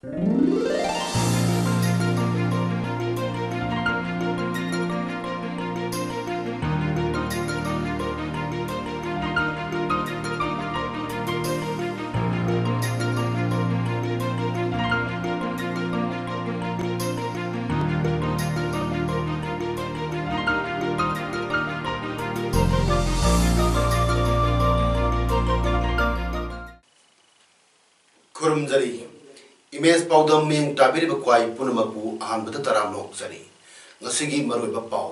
खुरुमजरी image पाउदम मिंग टाबिर बक्वाई पुनमपु अहमद तराम नोकजरी ngasi maroiba pau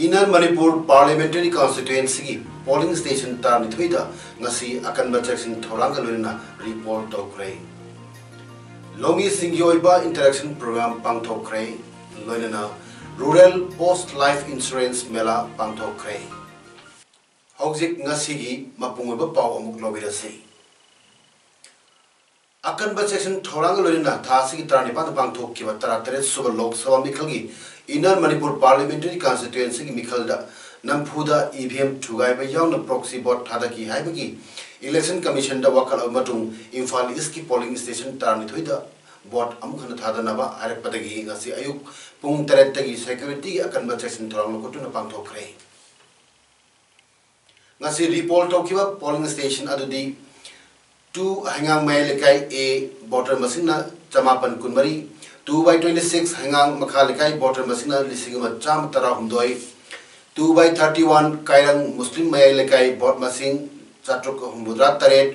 Inner Manipur Parliamentary Constituency की polling station tar nithuida ngasi akanba section thoranga loina report tokre Longi singyoiba interaction program pangthokre loina rural post life insurance mela pangthokre Hojik ngasi gi mapungoiba pau amuk lobirasi अकनबा section थोरांग लोरिना थासी की तरह निपात पांगथोक की बतरा तेरे सुबह लोकसभा मिखल की इनर मणिपुर पार्लियामेंट्री कॉन्स्टिट्यूएंसी की मिखल दा नमफुदा ईवीएम ठुगाई बे याउन प्रॉक्सी वोट थादा की हाई बगी इलेक्शन कमीशन दा वकल मटुंग इम्फाल ईस्ट की पोलिंग स्टेशन तारनी थोइदा वोट अमुखन थादा नबा आरक पदगी ngasi ayuk pung 3 tagi security अकनबा सेक्शन थोरांग लोकोटुना पांगथोकरे ngasi report tokiba polling station adudi 2 hangang mai lekai a voter masina chamapan kunmari 2/26 hangang makha lekai voter masina lisingama cham tara humdoi 2/31 kairang muslim mai lekai vote masing chatruk humudra taret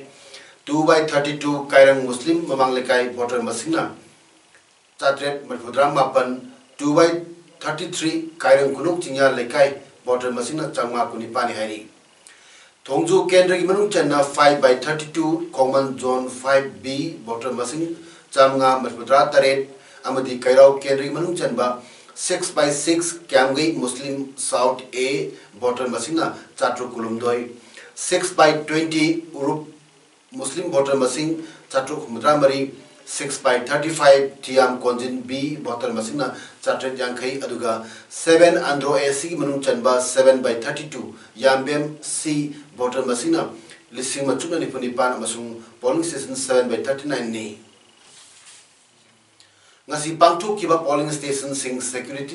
2/32 kairang muslim mamang lekai voter masina chatret madhudra mapan 2/33 kairang kunuk chingya lekai voter masina changma kunipani hari Thongju Kendra की मनुष्य चन्ना 5/32 Common Zone 5B voter masing chamnga matmudra taret amadi kairau Kendra की मनुष्य चन्ना 6/6 Kamgai Muslim South A voter masing na chatru kulumdoi 6/20 Urup Muslim voter masing chatru mudra mari 6/35 Tiam Konjin B voter masing na chatret yangkai aduga 7 Andro AC की मनुष्य चन्ना 7/32 Yambem C voter masina lising machuna ni punipan amasung polling station 7/39 ni ngasi pangthuk kiba polling station sing security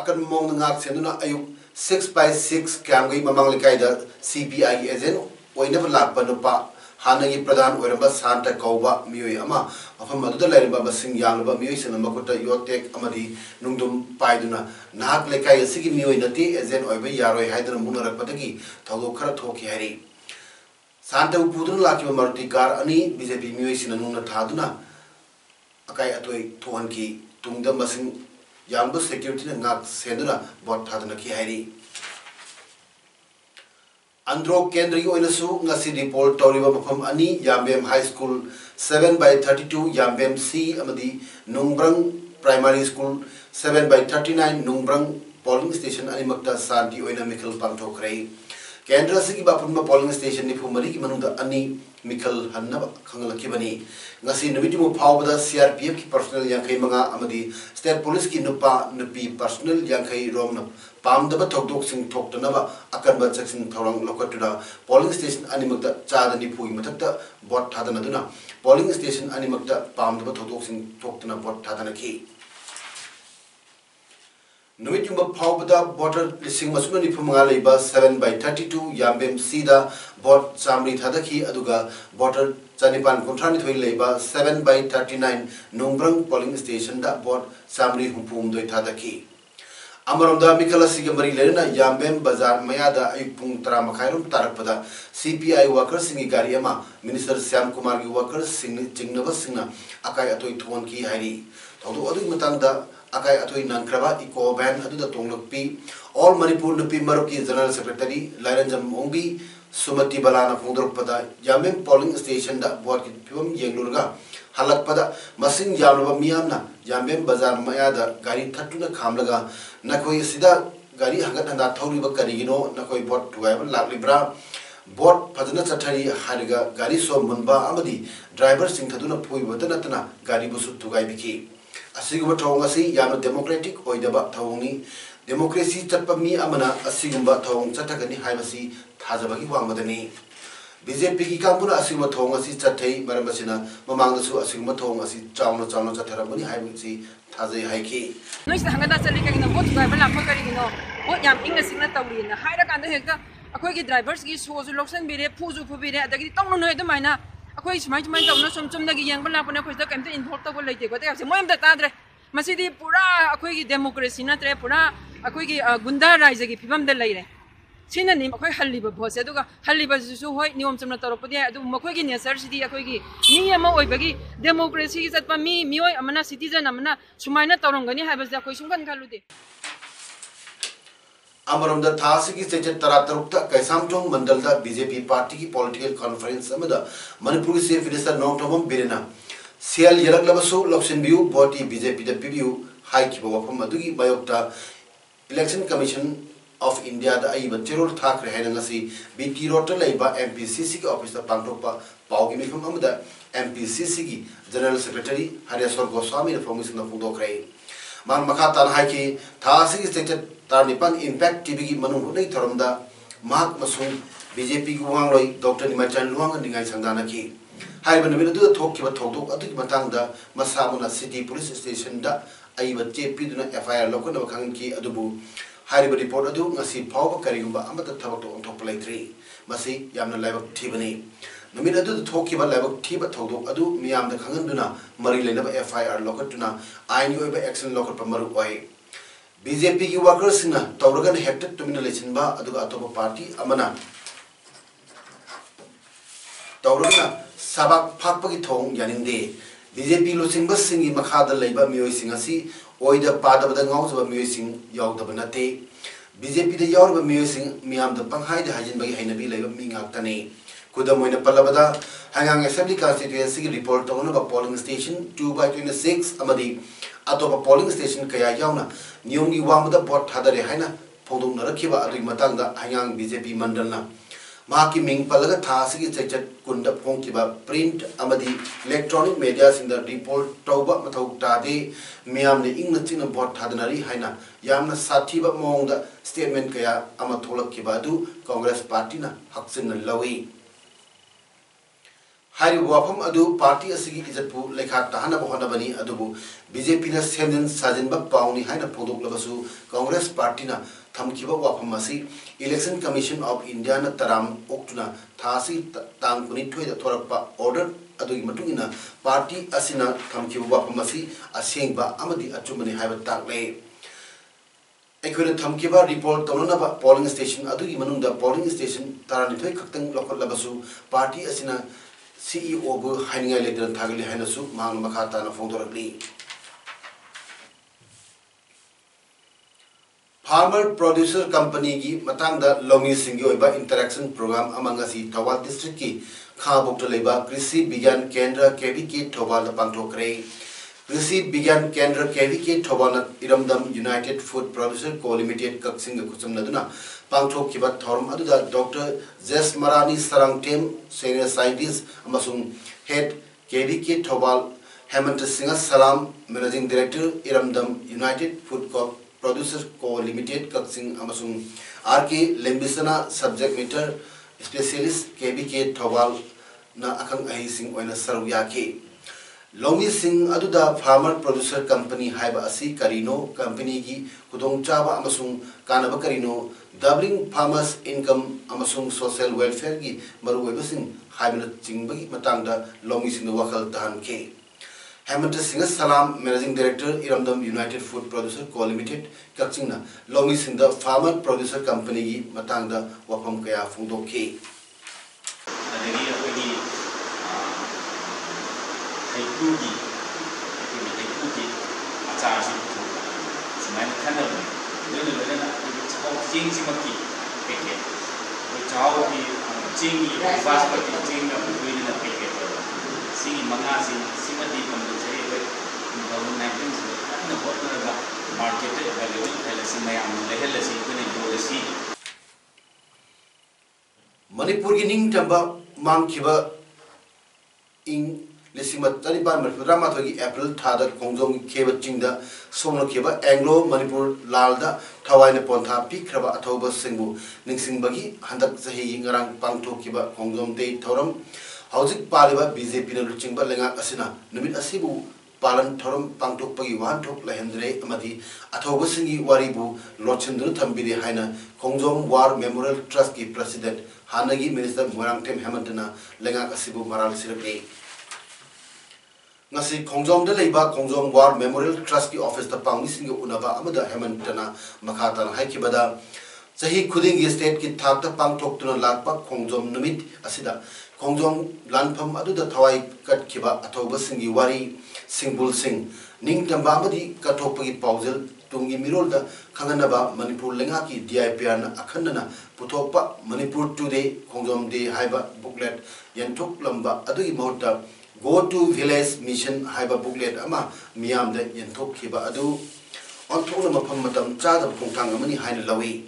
akan mong ngak senuna ayuk 6/6 kamgai mamang lekai da CPI agent oina lakpa nupa hanagi pradhan oiramba santa kauba miyoi ama afam aduda lairba basing yanglaba miyoi sena makuta yotek amadi nungdum paiduna nahak lekai asigi miyoi nati agent oiba yaroi haidana munarakpadagi thalo khara thoki hari santa upudun lakiba maruti car ani BJP miyoi sena nungna thaduna akai atoi thohan ki tungda masing yangba security na ngak senuna bot thaduna ki hari Andro Kendra की ओइनसु ngasi report तौरिबा मफम ani Yambem High School 7/32 Yambem C amadi Nungbrang Primary School 7/39 Nungbrang polling station ani makta santi oina mikhal pangthokrai Kendra se ki bapun polling station ni phumari ki manunda ani mikhal hanna khangalakibani ngasi numiti mu phawbada CRPF ki personnel yankai manga amadi state police ki nupa nupi personnel yankai romna Pamdaba Tokdok Sing Toktanaba Akanba section Thorang Lokatuda polling station animakta Chadani Pui Matakta Bot Tadanaduna polling station animakta Pamdaba Tokdok Sing Toktana Bot Tadanaki Numitumba Pawbada Botter Lissing Masumani Pumangaleba 7/32 Yambem Sida Bot Samri Tadaki Aduga Botter Chanipan Kontrani Leba 7/39 Nungbrang polling station da Bot Samri Humpum Doi Tadaki Amaronda Mikala Sigamari Lerna Yambem Bazar Mayada Ayupung Tara Makairum Tarakpada CPI workers Singi Gariama Minister Syam Kumar workers Sing Jingnava Singna Akai Atoi Tuan Ki Hari Todo Adu Matanda Akai Atoi Nankrava Iko Ban Adu the Tonglokpi All Manipur Nupi Maruki General Secretary Laranjam Mongbi Sumati Balana Fundurpada Yambem polling station da Board Pum Yenglurga Halakpada Masing Yamava Miamna Yambem Bazar Mayada Gari Tatuna Kamlaga Nakoi Sida Gari Hangata Toriba Karino Nakoi bot to have Laklibra bot Padana Satari Hariga Gari So Munba Amadi driver Sing Taduna Pui Watanatana Gari Busu to Gaibiki Asiguma Tongasi Yama Democratic Oidaba Taungi Democracy Tapami Amana Asigumba Tong Satakani Haimasi Tazabaki Wamadani BJP की Kangpur using मथोंग असि चथै मरमसिना ममांगदसु using मथोंग असि चावना चावना चथरमनि हाइबसि थाजै हाइखि noise हंगदा चली कगिनो boat driver लाफा करिगिनो boat याम इंग सिंगना तवरिना हाइरा कांद हेक्ता अखोइगी drivers की सोजु लोक्सन बिरे फुजु फुबिरे अदगी तौनो नोय दमाइना अखोइ सुमाइ सुमाइ तौनो सुम सुमदगी young लापना खोइदा केमते involve तब लेते गोते असे मोयम ताद्रे मसिदी पूरा अखोइगी डेमोक्रेसी नत्रे पूरा अखोइगी गुंडा राइजगी फिबम द लेरे सिननि अखोइ हल्लिबा भोसे दुगा हल्लिबा सुसु होय नियम चमना तरोपदि अदु मखोइगी नेचर सिदी अखोइगी नि अमा ओइबगी डेमोक्रेसी की चतपा मियोय अमना सिटीजन अमना सुमाइना तौरंगनी हाइबस अखोइ सुंगन खालुदे अमरमदा थासी की स्टेट तरातरुक्ता कैसामचोंग मंडल दा बीजेपी पार्टी की पॉलिटिकल कॉन्फ्रेंस अमदा मणिपुर की चीफ मिनिस्टर नोंगथोम बिरेना सेल यलकलबसु लॉक्सन व्यू बोटी बीजेपी दा पीबीयू हाई की वफम अदुगी बायोक्ता इलेक्शन कमीशन ऑफ इंडिया दा आई बचेरोल थाकरे हैनंगसी बीटी रोड लेबा एमपीसीसी के ऑफिस दा पांगथोपा पाउगी मिफम अमदा एमपीसीसी की जनरल सेक्रेटरी हरेश्वर गोस्वामी ने फॉर्मेशन फुदोखरे मान मखा तान हाई की थासी की स्टेट तारनिपान इम्पैक्ट टीवी की मनु हुनै थरमदा महाक मसुंग बीजेपी की वांगलोई डॉक्टर निमाचन लुवांग निगाई संदाना की हाइबन नमिन अदु थोककिबा थोकदोक अदुकी मतंगदा मसामुना सिटी पुलिस स्टेशन दा आइबा चेपीदुना एफआईआर लौकनबा खांगकी अदुबु हाइबा रिपोर्ट अदु ngasi फावबा करिगुंबा अमता थबक तो अंथोप लैथ्री मसी यामना लाइबक थीबनी नमिन अदु थोककिबा लाइबक थीबा थोकदोक अदु मियामदा खांगनदुना मरी लेनबा एफआईआर लौकटुना आइनी ओइबा एक्शन लौकटपा मरु ओइ बीजेपी की वर्कर्स ना तौरगन हेक्टर तुमिना लेचिनबा अदुगा अतोपा पार्टी अमना तौरगना सबक फाकपगी थोंग यानिंदे बीजेपी लोचिंगबा सिंगी मखादा लेबा मियोइसिंग असि ओइदा पादबदा ngawjaba miyoising yawdaba nate BJP दा यावरबा मियोइसिंग मियामदा पंगहाइदा हाजिनबगी हैनबी लेबा मी ngaktane kudamoina palabada hangang assembly constituency की रिपोर्ट तौनबा पोलिंग स्टेशन 2/26 अमदी अतोपा पोलिंग स्टेशन कया यावना नियमगी वामदा वोट थादरे हैना फोंदोंनरखिबा अदुई मतंगदा hangang बीजेपी मंडलना माकी मिंग पलगा थासिगी चैचट कुंड फोंकिबा प्रिंट अमदी इलेक्ट्रॉनिक मीडिया सिंदा रिपोर्ट तौबा मथौ तादे मियामने इंगना चिना वोट थादनरी हैना यामना साथीबा मोंगदा स्टेटमेंट कया अमा थोलकिबा अदु कांग्रेस पार्टी ना हक्सिन लवी हारी वाफम अदु पार्टी असिगी इजतपु लेखा ताहना बहनबनी अदुबु बीजेपी ना सेमजन साजिनबा पाउनी हैना फोदोकलबसु कांग्रेस पार्टी ना थमखिबा वाफम असि इलेक्शन कमीशन ऑफ इंडिया ना तराम ओक्टुना थासी तांग कुनिथोय दा थोरपा ऑर्डर अदुगी मतुंगिना पार्टी असिना थमखिबा वाफम असि असेंगबा अमदी अचुमनि हाइबा ताकले एखोना थमखिबा रिपोर्ट तौननबा पोलिंग स्टेशन अदुगी मनुंदा पोलिंग स्टेशन तारानिथोय खक्तंग लखलबसु पार्टी असिना CEO बु हाइनिंगाय लेदन थागली हाइनसु मांग मखा ताना फोंदोरगली फार्मर प्रोड्यूसर कंपनी की मतंगदा लौमी सिंगी ओइबा इंटरेक्शन प्रोग्राम अमंगसी थौबाल डिस्ट्रिक्ट की खाबोक्ट लेबा कृषि Vigyan Kendra KVK Thoubal पांगथोकरे Krishi Vigyan Kendra KVK Thoubal Iramdam united food producer co limited Kakching खुचमनदुना पांगथोकिबा थौरम अदुदा doctor Jes Marani Sarangthem senior scientist अमसुंग head KVK Thoubal Hemant Singh Salam managing director Iramdam united food producer co limited Kakching अमसुंग आरके लेम्बिसना subject matter specialist KVK Thoubal ना अखंग अहिसिंग ओइना सरउयाके लौमी सिंह अदुदा फार्मर प्रोड्यूसर कंपनी हाइबा असि करिनो कंपनी की खुदोंग चाबा अमसुंग कानबा करिनो doubling farmers income अमसुंग social welfare की मरुवेबसिंग हाइबना चिंगबगी मतंगदा लौमी Singh वखल तहनके Hemant Singh Salam managing director Iramdam united food producer co limited कक्सिंगना Loumi Singh farmer producer company की मतंगदा वफम कया फुंदोके Haiku acara itu semain kanal ini lelana cakap cing maki paket, cakap cing fast maki cing apa ini na paket, sing mangasi sing mati compulsory itu tahun 19 na buat na market value kalau sing mayam lehel sing itu ni jual sih. Manipur की निंग तंबा मांग किबा ing 1974 April Thada Kongjong Keba Chingda Somno Keba Anglo Manipur Lalda Tawaina Pontha Pikraba Atoba Singbu Ningsing Bagi Handak Sahi Ngarang Pangto Kiba Kongjong Day Thoram Housing Paliba BJP Chingba Lenga Asina Numit Asibu Palan Thoram Pangtok Pagi Wantok Lahendre Amadi Atoba Singi Waribu Lochendu Tambiri Haina Kongjong War Memorial Trust Ki President Hanagi Minister Murangtem Hamantana Lenga Asibu Maral Sirapi ngasi Kongjong da leiba Kongjong War Memorial Trust ki office ta pangni singa unaba amada Hamantana makhatan haikibada sahi khudingi state ki thak ta pangthok tuna lakpa Kongjong numit asida Kongjong lanpham aduda thawai kat kiba athoba singi wari singbul sing ning tamba amadi kathokpagi paujel tungi mirol da khanganaba Manipur lenga ki DIPR na akhanna puthokpa Manipur today Kongjong day haiba booklet yanthok lamba adui mahutta Go to Village Mission haiba booklet ama miyam da yanthok khiba adu on thona mafam matam cha da phongthang amani haina lawi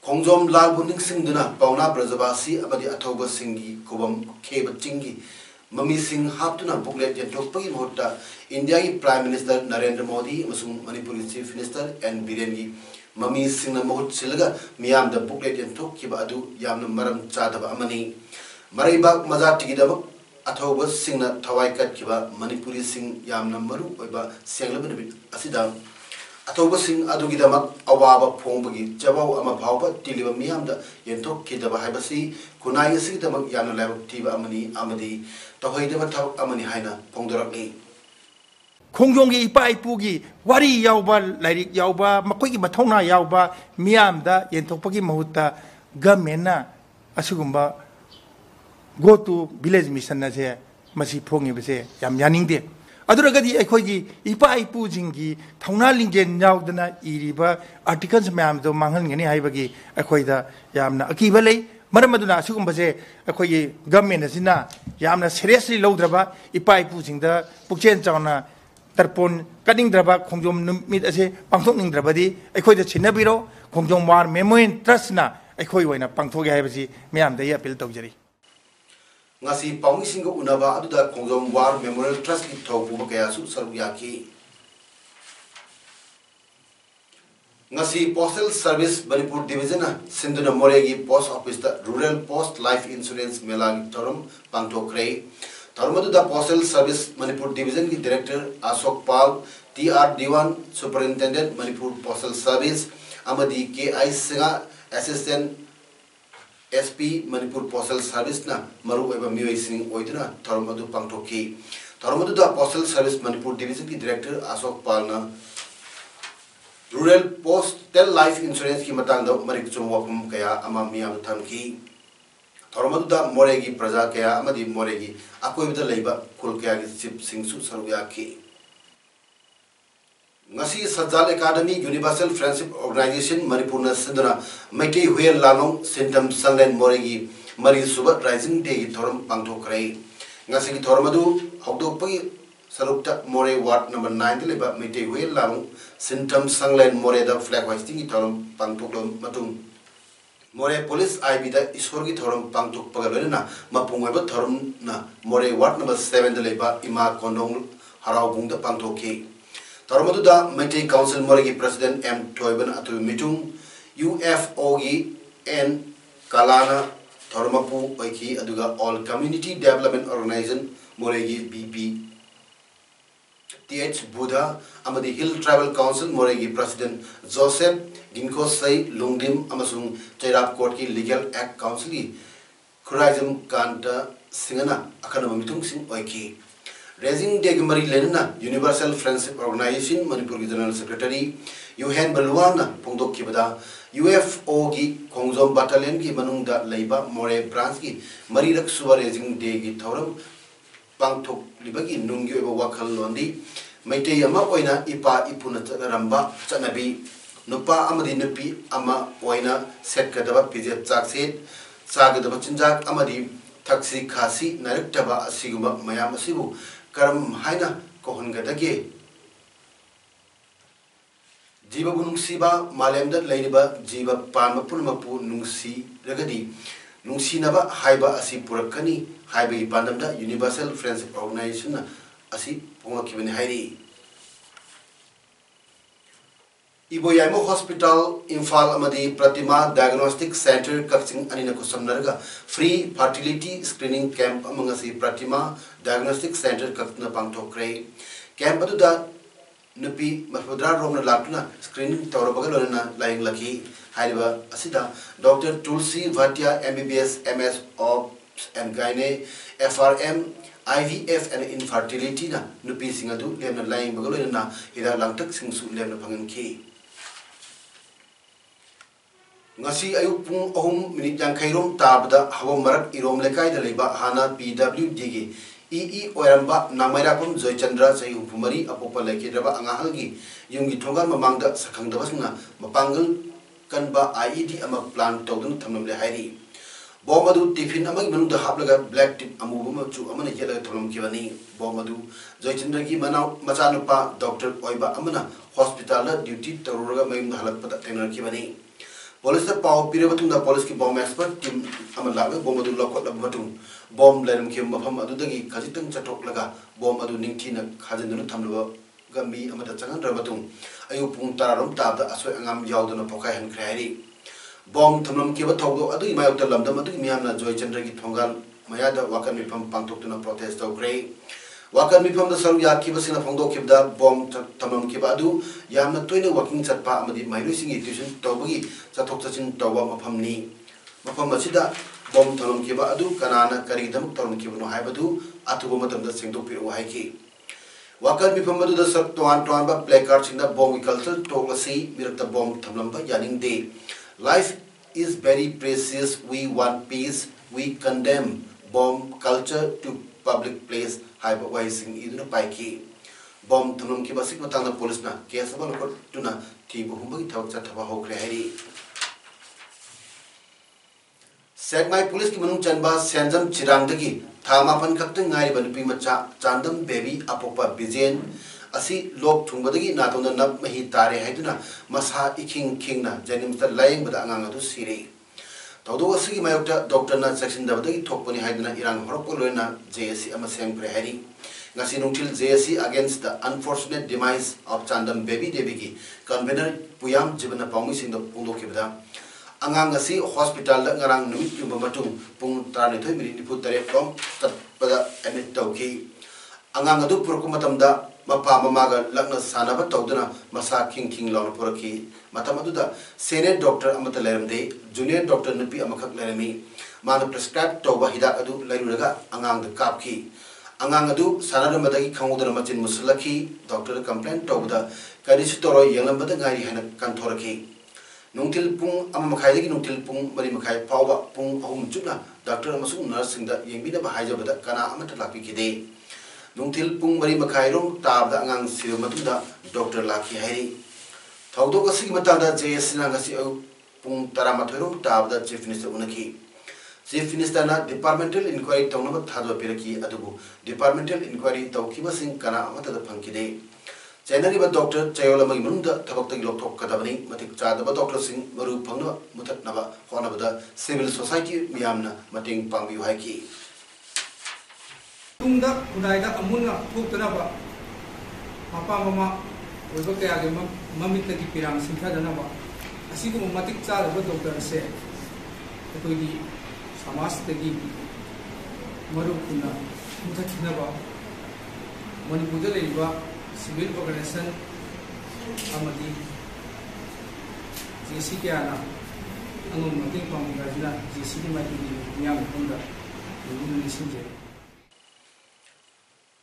Kongjom lal bu ningsing duna pauna brajabasi abadi athoba singi kobam kheba chingi mami sing haptuna booklet yanthok pagi mohta India ki Prime Minister Narendra Modi amasung Manipuri Chief Minister N Biren gi mami sing na mohut silaga miyam da booklet yanthok khiba adu yamna maram cha da amani maraiba maza tigidaba Athoba Singna Tawai Kat Kiba Manipuri Sing Yamna Maru Oiba Senglabin Asida Athoba Sing Adugidamak Awaba Pongbagi Jabao Ama Pauba Tiliba Miamda Yentok Kidaba Hibasi Kunai Sidamak Yana Level Tiba Amani Amadi Tohoidaba Tau Amani Haina Pongdoraki Kongjonggi ipa ipugi wari yauba lairik yauba makoigi mathona yauba miamda yentokpagi mahutta government asugumba go to village mission na je masi phongi bese yam yaningde aduragadi ekhoigi ipa ipu jingi thongna lingen yaudana iriba articles myam do manghal ngani haibagi ekhoida yamna akiba lei maram aduna asugumba je ekhoigi government asina yamna seriously lowdraba ipa ipu jingda pukchen chawna Tarpon cutting draba Kongjom meet as a Pangtok Drabadi, a quite a Chinabiro, Kongjom War Memoin Trustna, a Koyana Pangtoga Havasi, Miam the Apple Togeri. Nasi Pong Singo Unava Aduda Kongjom War Memorial Trust in Topu Kayasu Saruyaki Nasi Postal Service Manipur Division, Sinduna Moregi Post Office, Rural Post Life Insurance Melang Torum, Pangtokray. Tarmadu the Postal Service Manipur Division ki Director Ashok Pal, TR Diwan Superintendent Manipur Postal Service, Amadi K.I. Singa Assistant SP Manipur Postal Service na Maru eba Miwai Singh Oidana Tarmadu Pangtoki. Tarmadu the Postal Service Manipur Division ki Director Ashok Pal na Rural Postal Life Insurance ki matangda Marikchum Wapum kaya ama miyam thamki. Tarmadu Moregi Praja Kaya Amadi Moregi Akoibita Labor Kulkaya Chip Singsu Saruyaki Nasi Sajal Academy Universal Friendship Organization Manipurna Sindana Mati Huel Lanong Sintam Sunland Moregi Mari Subat Rising Day Thorum Pangto Kray Nasi Tormadu Hogdopi Sarupta More Ward number 9 Liba Mati Huel Lanong Sintam Sunland More the flag hoisting Thorum Pangto Matum More Police IB the Isorgi Thorum Pangtuk Pagalena, Mapungaba Thorum na More Ward number 7 the Leba Ima Kondong Harabung the Pangtoki. Tormaduda Mete Council Moregi President M. Toiban Atu Mitung, UFOG N. Kalana Tormapu Oiki Aduga All Community Development Organization Moregi BP. TH Buddha Amadi Hill Travel Council Moregi President Joseph Ginko Sai Lungdim Amasung Chairap Court ki Legal Act Council ki Khuraizam Kanta Singana Akana Mitung Sing Oiki Raising Degmari Lenna Universal Friendship Organization Manipur General Secretary Yuhan Balwana Pungdok Kibada UFO ki Kongjom Battalion ki Manungda Leiba More Branch ki Marirak Suba Raising Day ki Thorum Pangtok Libagi Nungi Eba Wakal Londi Maite Yama Oina Ipa Ipuna Ramba Chanabi Nupa Amadi Nupi Ama Oina Set Kadaba Pizet Zakset Sagadaba Chinjak Amadi Taxi Kasi Narektaba Siguma Mayamasibu Karam Haina Kohungadage Jiba Bunungsiba Malemda Ladiba Jiba Palma Pulmapu Nungsi Ragadi Nungsi Naba Haiba Asipurakani हाइबगी पांडमदा universal friendship organisation असी पोंगखिबनि हाइरी इबोयामो hospital Imphal अमदी Pratima diagnostic centre Kakching अनिना कुसमनरगा free fertility screening camp अमंगसी प्रतिमा डायग्नोस्टिक सेंटर कक्ना पांगथोक्रे कैंप अदुदा नुपी मफुद्रा रोमना लाटुना स्क्रीनिंग तौरबगा लोना लाइंग लकी हाइबा असिदा doctor Tulsi Bhatia MBBS MS obs and gynae FRM IVF and infertility na nupi singadu lemna laing bagalo na ida langtak singsu lemna phangan ki ngasi ayuk pung 3 minute yang khairom tabda hawa marak irom lekai da leiba hana PWD gi EE oiramba namaira pum Joy Chandra sai upumari apopa lekidraba angahal gi yungi thongal mamangda sakhang dabasna mapangal kanba IED ama plan tawdun thamnam le hairi bom adu tiffin amagi manu da haplaga black tip amu chu amana yela tholom kibani bom adu Joy Chandra gi manau macha nupa doctor oiba amana hospital la duty taruraga mayum halak pada tenar kibani police da paw pire batung da police ki bomb expert team amala ga bom adu lokot la batung bom leram ki mafam adu dagi khajitang chatok laga bom adu ningthi na khajinduna thamlaba ga mi amada changan ra batung ayu pung tararom tabda asoi angam yauduna pokai han khrairi bom thamlam ki ba thogdo adu imayok ta lamdam adu miyamna Joy Chandra gi thongal mayada wakan mifam pangtoktuna protest tawkre wakan mifam da saru ya ki basina phongdo kibda bom thamlam ki ba adu yamna toina working chatpa amadi mailoi singi tuition tawbagi chathok chachin tawba mafam ni mafam asida bom thamlam ki ba adu kanana karigdam tawm ki no haibadu athuba matam da sengdok piru haiki wakan mifam adu da sab toan ba placard sinda bom culture toglasi mirakta bom thamlam ba yaning de life is very precious. We want peace. We condemn bomb culture to public place. Hypervising iduna paiki. Bomb thanum ki basik matang police na case ba lokot tuna thi buhumagi thawak chathaba hokre hari. Segmai police ki manung chanba senjam chirang dagi thama pan khakta ngai ban pi macha chandam baby apopa bijen asi lok thungbadagi natona nap mahi tare haiduna masa iking king na janim ta laing bada angang adu sire tawdo asigi mayokta doctor na section dabadagi thokpani haiduna irang horok loina JSC ama sem pre hari ngasi nungtil JSC against the unfortunate demise of Chandam baby Devigi convener Puyam Jibana Paumi sing the pundo kibda angang asi hospital da ngarang numit yumba matung pung 3 minute ni putare kom tat pada admit tawki angang adu purku matamda mapa mamaga lakna sanaba tawduna masa king lawn poraki matamadu senior doctor amata leramde junior doctor nupi amakak lerami mana prescribe tawba hidak adu lairuraga angang da kapki angang adu sanada madagi khangudana machin muslaki doctor complaint tawda kadisi toro yanglambada ngari hana kanthoraki nungtil pung amamakhaidagi nungtil pung mari makhai pawba pung ahum chupna doctor amasung nurse singda yengbina bahajabada kana amata lapi kide nungtil pung mari makhairom tabda angang siu matunda doctor laki hairi thawdo ka sigi matanda JSC na ngasi pung 13 tabda chief minister unaki chief minister na departmental inquiry tawna thadwa piraki adubu departmental inquiry tawkiba sing kana amata da phangkide January ba doctor chayola magi mununda thabak tagi lokthok kadabani matik chadaba doctor sing maru phangna mutatnaba honabada civil society miyamna mating pangbiu haiki tungda udaida amunga thuktanaba mapa mama oiba kaya ge mamit gi pirang singkha danaba asigu matik charaba doctor se ekoi samas tagi maru kunna muthathinaba manipur da leiba civil organization amadi JC kyana angum mating pamgajina JC ni mai ni nyam tungda ni sinje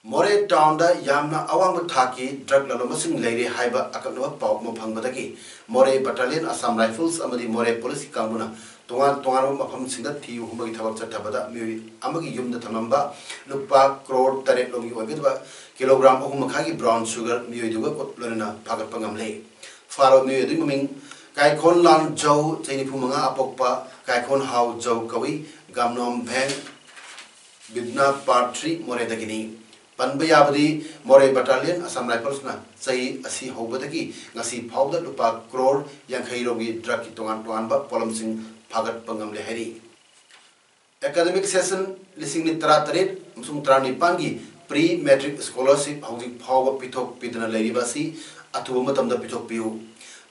More town da yamna awang thaki drug lalomasing leire haiba akakna paw mo phangbadagi More battalion Assam Rifles amadi More police kambuna tongan mafam singda thi humagi thawak chathabada mi amagi yumda thamamba lupa crore tare lomi oigedba kilogram ohum khagi brown sugar mi oiduga kotlana phagat pangamle faro mi oidu ming kai khon lan jau chaini phumanga apokpa kai khon hau jau kawi gamnom bheng bidna part 3 More dagini Panbayabadi More Battalion Assam Rifles na sahi asi hobadagi ngasi phawda lupa crore yang khairogi drug ki tongan ba polam sing phagat pangam le hari academic session lising tara taret musung trani pangi pre matric scholarship housing power pitok pidana leriba si atuba matamda pitok piu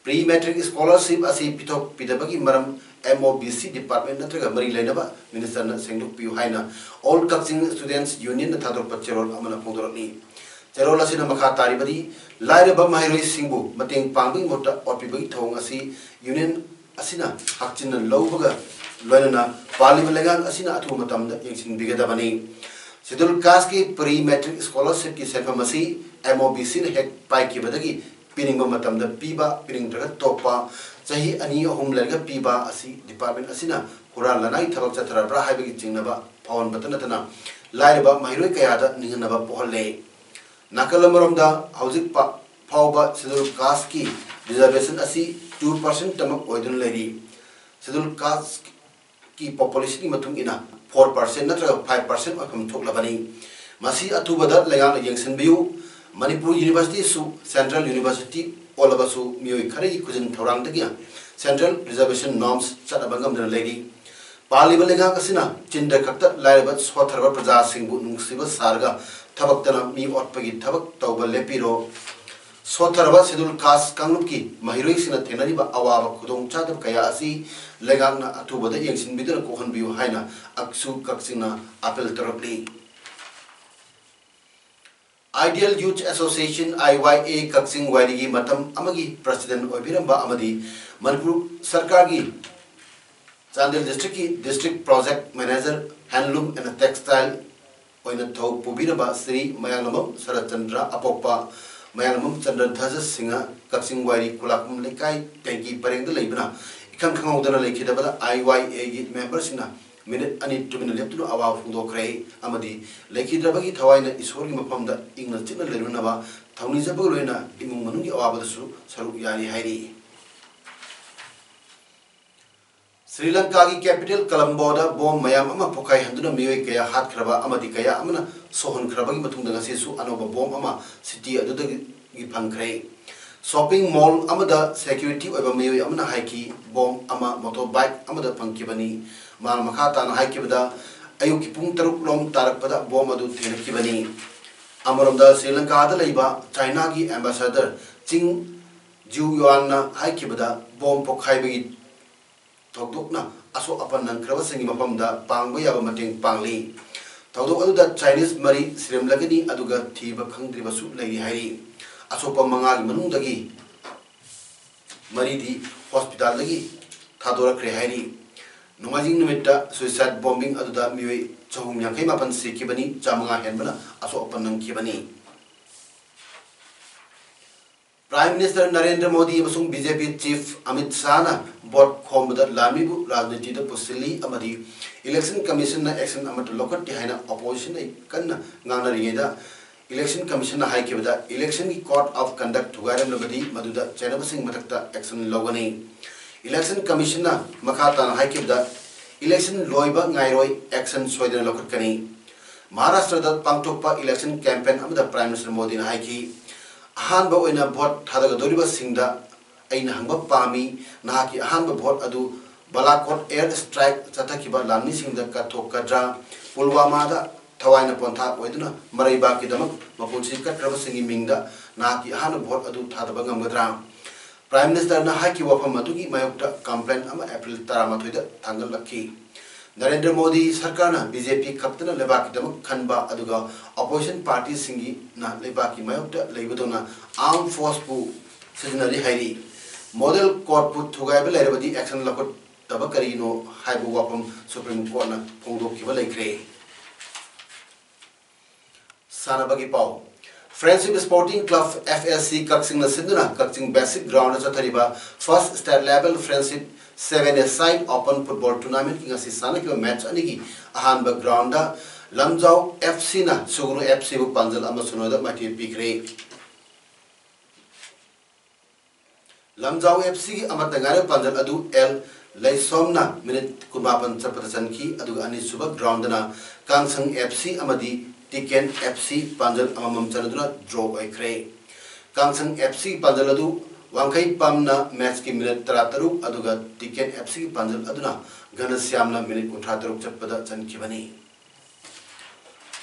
pre matric scholarship asi pitok pidabagi maram MOBC department natraga mari lainaba minister na sengduk piu haina all Kaching students union na thador pachero amana pongdorani Cherol asina makha taribadi lairaba mairoi singbu mateng pangbi mota opibagi thong asi union asina hakchin lawbaga loinana parliament legang asina atu matamda yengsin bigadabani schedule caste ki pre matric scholarship ki selfamasi MOBC ne hek pai ki badagi piningba matamda piba pining draga topa chahi ani ahum lerga piba asi department asina hural lanai thabak chathara bra haibagi jingnaba pawan batana tana lairaba mairoi kayada ninganaba pohalle Nakalamoromda housing Pauba schedule caste ki reservation asi 2% tamak oidun lady schedule caste ki population ki matung ina 4% natraga 5% of thok labani masi atubada legang yengsen biu Manipur University su Central University olabasu mioi khari kujin thorang dagia Central Reservation Norms chanabangam dan lady Parliament legang asina chinda khakta lairaba swatharba praja singbu nungsiba sarga thabak tana mi otpagi thabak tawba lepiro swatharba schedule caste kangluki mahiroi sina thenariba awaba khudong chadab kaya asi legangna atubada yengsin bidana kohan biu haina aksu kaksina apel tarapli Ideal Youth Association IYA Kaching Wairigi matam amagi president oibiramba amadi Manipur Sarkar gi Chandel district project manager handloom and textile oina thau pubiraba Sri Mayangamam Saratchandra Apokpa Mayangamam Chandra Dhaja Singha Kaching Wairi Kulakum Lekai Tenki Parengda leibna ikan khangawdana lekhidabada IYA gi members na minute ani tubina leptu awa fundo krai amadi lekhidrabagi thawaina isori mapamda ingna china lerunaba thawni jabag loina imung manungi awabadasu saru yari hairi Sri Lanka ki capital Colombo da bom mayam ama pokai handuna mioi kaya hat khraba amadi kaya amana sohon khrabagi matungda ngasi su anoba bom ama city adudagi phangkhrai shopping mall amada security oiba mioi amana haiki bom ama motorbike amada phangkibani mal makha tan haikibada ayuki pung taruk lom tarakpada bom adu thenakibani amaramda Sri Lanka da leiba China ki ambassador Ching Jiu Yuan na haikibada bom pokhaibagi thokdokna aso apan nangkraba singi mapamda pangba yaba mateng pangli thokdok adu da Chinese mari srem lagani aduga thiba khangdriba su lei hairi asopa mangal manungdagi mari di hospital lagi thadora kre hairi Nomajing numita suicide bombing aduda mioi chahum yang kai mapan sikibani jamanga henbana aso apan nang kibani Prime Minister Narendra Modi amasung BJP Chief Amit Shah na bot khombada lamibu rajniti da pusili amadi Election Commission na action amat lokat ti haina opposition ai kanna ngangna ringeda Election Commission na haikibada election ki court of conduct thugaram labadi maduda chenabasing matakta action logani Election Commission na makhata na haikibda election loiba ngairoi action soidana lokatkani Maharashtra da pangtokpa election campaign amada Prime Minister Modi na haiki ahanba oina vote thadaga doriba singda aina hangba pami nahaki ahanba vote adu Balakot air strike chathakiba lamni singda kathokadra Pulwama da thawaina pontha oiduna maraiba ki damak mapunsi katraba singi mingda nahaki ahanba vote adu thadaba ngamgadra Prime Minister na haiki wafam matugi mayokta complaint ama April 13 da thangal lakhi Narendra Modi sarkar na BJP kaptana lebaki damak khanba aduga opposition party singi na lebaki mayokta leibadona armed force pu signali hairi model court pu thugaiba leirabadi action lakot tabakari no haibu wafam Supreme Court na phongdokkiba leikre sanabagi pau Friendship Sporting Club FSC Kaching na sinduna Kaching Basic Ground chathariba first state level Friendship 7-a-side Open Football Tournament ki ngasi sana ki match anigi ahanba ground da Lamjau FC na Sugru FC bu panjal ama sunoda mati bigre Lamjau FC ki amata ngare panjal adu L Laisomna minute kumapan chapatasan ki adu ani suba ground na Kangsang FC amadi Tiken FC panjal amamam chaladuna draw by Kray Kangsang FC panjal adu वांखई पामना match की minute 13 अदुगा टिकेट एप्स की पांजल अदुना घनश्यामना minute 53 चटपदा चनखिबनी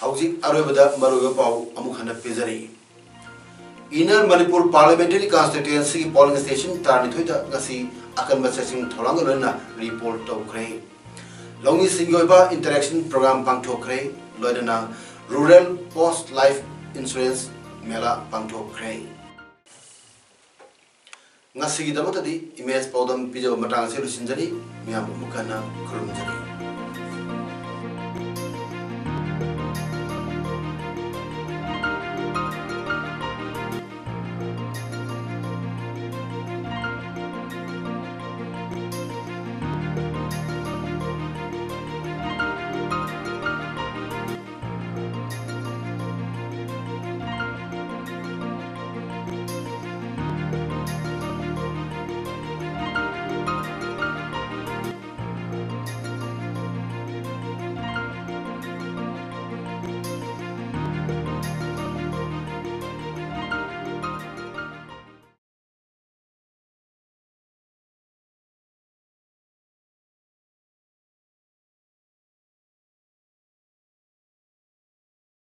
हौजिक अरोबदा मरुगा पाउ अमुक हन पेजरी इनर मणिपुर पार्लियामेंट्री कॉन्स्टिट्यूएंसी की पोलिंग स्टेशन तारनिथोइदा ngasi अकनबा सेसिंग थोलांग लोना रिपोर्ट तौखरे लौंगी सिंगोइबा इंटरेक्शन प्रोग्राम पांगथोखरे लोइदना रूरल पोस्ट लाइफ इंश्योरेंस मेला पांगथोखरे ngasi gi damatadi image paudam pijo matang se lusinjari miyam mukana khurumjari